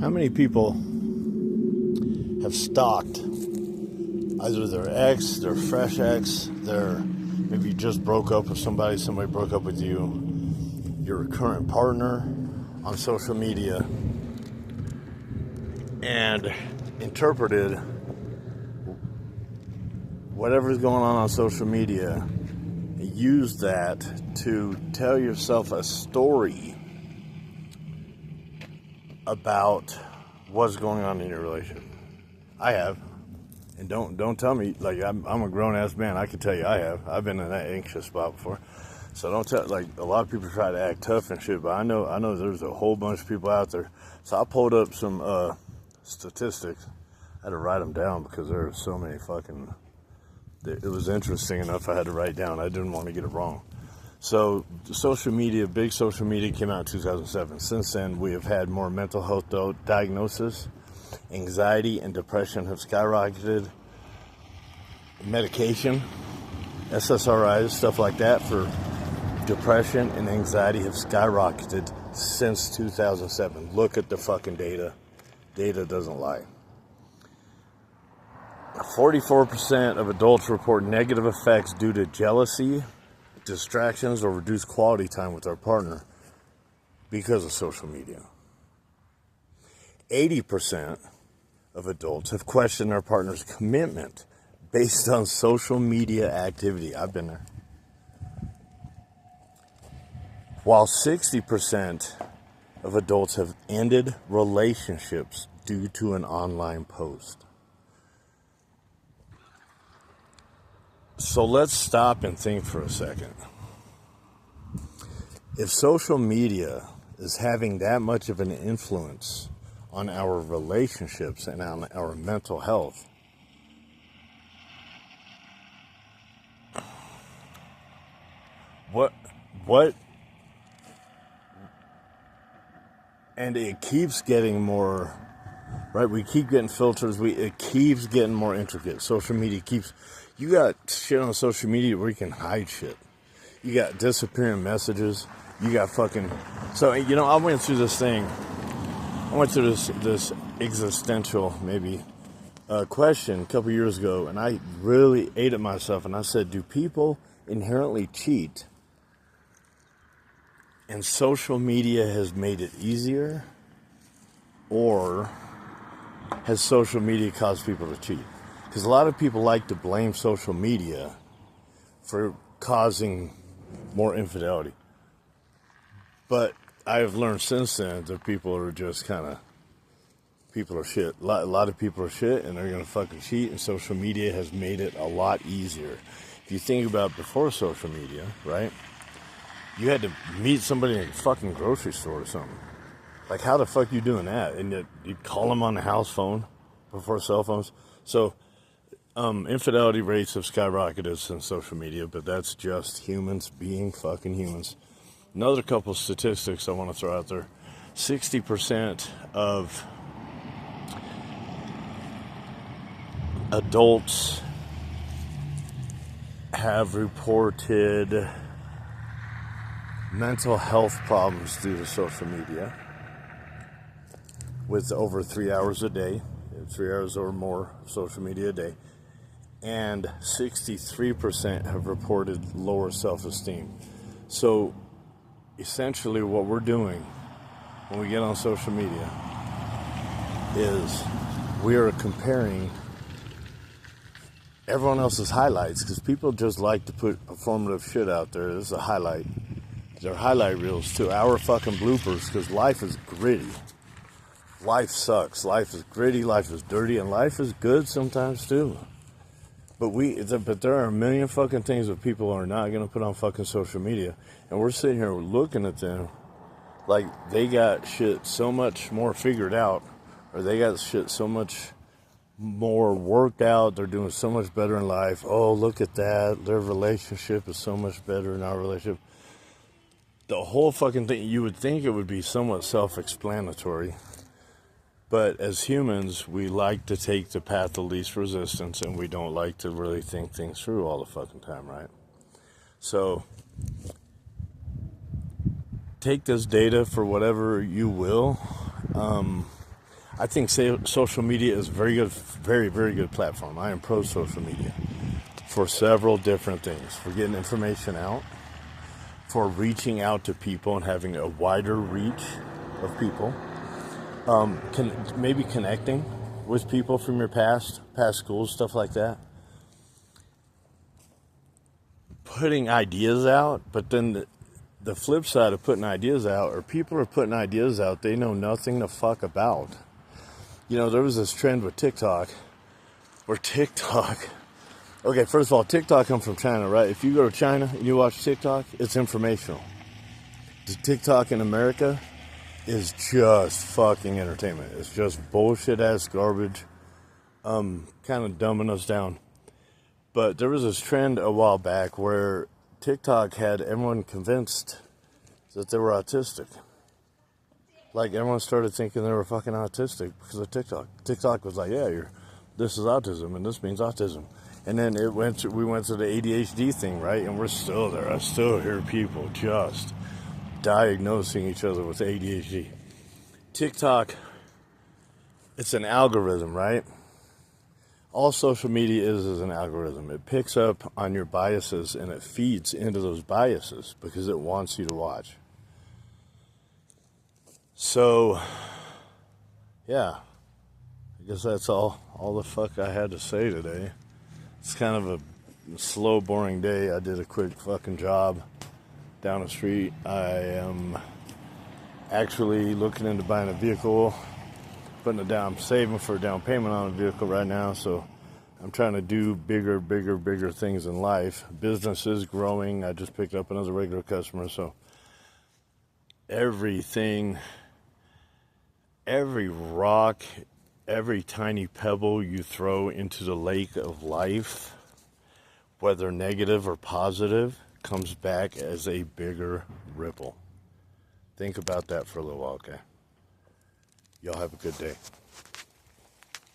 How many people have stalked either their ex, their fresh ex, maybe you just broke up with somebody broke up with you, your current partner on social media, and interpreted whatever's going on social media, use that to tell yourself a story about what's going on in your relationship. I have, and don't tell me, like, I'm a grown-ass man, I can tell you I have. I've been in that anxious spot before. So don't tell, like, a lot of people try to act tough and shit, but I know there's a whole bunch of people out there. So I pulled up some statistics. I had to write them down because there are so many fucking... It was interesting enough I had to write down. I didn't want to get it wrong. So social media, big social media came out in 2007. Since then, we have had more mental health diagnosis. Anxiety and depression have skyrocketed. Medication, SSRIs, stuff like that for depression and anxiety have skyrocketed since 2007. Look at the fucking data. Data doesn't lie. 44% of adults report negative effects due to jealousy, distractions, or reduced quality time with their partner because of social media. 80% of adults have questioned their partner's commitment based on social media activity. I've been there. While 60% of adults have ended relationships due to an online post. So let's stop and think for a second. If social media is having that much of an influence on our relationships and on our mental health, what, and it keeps getting more, right? We keep getting filters. It keeps getting more intricate. Social media keeps... You got shit on social media where you can hide shit. You got disappearing messages. You got fucking... So, I went through this thing. I went through this existential, maybe, question a couple years ago, and I really ate at myself, and I said, do people inherently cheat? And social media has made it easier? Or has social media caused people to cheat? Because a lot of people like to blame social media for causing more infidelity. But I have learned since then that people are just people are shit. A lot of people are shit and they're going to fucking cheat, and social media has made it a lot easier. If you think about before social media, right? You had to meet somebody in a fucking grocery store or something. Like, how the fuck you doing that? And you'd call them on the house phone before cell phones. So... infidelity rates have skyrocketed since social media, but that's just humans being fucking humans. Another couple statistics I want to throw out there. 60% of adults have reported mental health problems due to social media with over 3 hours a day, 3 hours or more of social media a day. And 63% have reported lower self-esteem. So essentially what we're doing when we get on social media is we are comparing everyone else's highlights, because people just like to put performative shit out there. This is a highlight. They're highlight reels to our fucking bloopers, because life is gritty. Life sucks. Life is gritty. Life is dirty. And life is good sometimes too. But there are a million fucking things that people are not going to put on fucking social media. And we're sitting here looking at them like they got shit so much more figured out, or they got shit so much more worked out. They're doing so much better in life. Oh, look at that. Their relationship is so much better than our relationship. The whole fucking thing, you would think it would be somewhat self-explanatory. But as humans, we like to take the path of least resistance, and we don't like to really think things through all the fucking time, right? So, take this data for whatever you will. I think social media is very good, very, very good platform. I am pro social media for several different things. For getting information out, for reaching out to people and having a wider reach of people. Maybe connecting with people from your past schools, stuff like that. Putting ideas out, but then the flip side of putting ideas out, or people are putting ideas out they know nothing the fuck about. You know, there was this trend with TikTok, where TikTok, okay, first of all, TikTok comes from China, right? If you go to China and you watch TikTok, it's informational. The TikTok in America is just fucking entertainment. It's just bullshit ass garbage, kind of dumbing us down. But there was this trend a while back where TikTok had everyone convinced that they were autistic. Like, everyone started thinking they were fucking autistic because of TikTok. TikTok was like, yeah, this is autism and this means autism. And then we went to the ADHD thing, right? And we're still there. I still hear people just diagnosing each other with ADHD. TikTok, it's an algorithm, right? All social media is an algorithm. It picks up on your biases and it feeds into those biases because it wants you to watch. So, yeah, I guess that's all the fuck I had to say today. It's kind of a slow, boring day. I did a quick fucking job down the street. I am actually looking into buying a vehicle, putting it down. I'm saving for a down payment on a vehicle right now, so I'm trying to do bigger things in life. Business is growing. I just picked up another regular customer, so everything, every rock, every tiny pebble you throw into the lake of life, whether negative or positive, comes back as a bigger ripple. Think about that for a little while, okay? Y'all have a good day.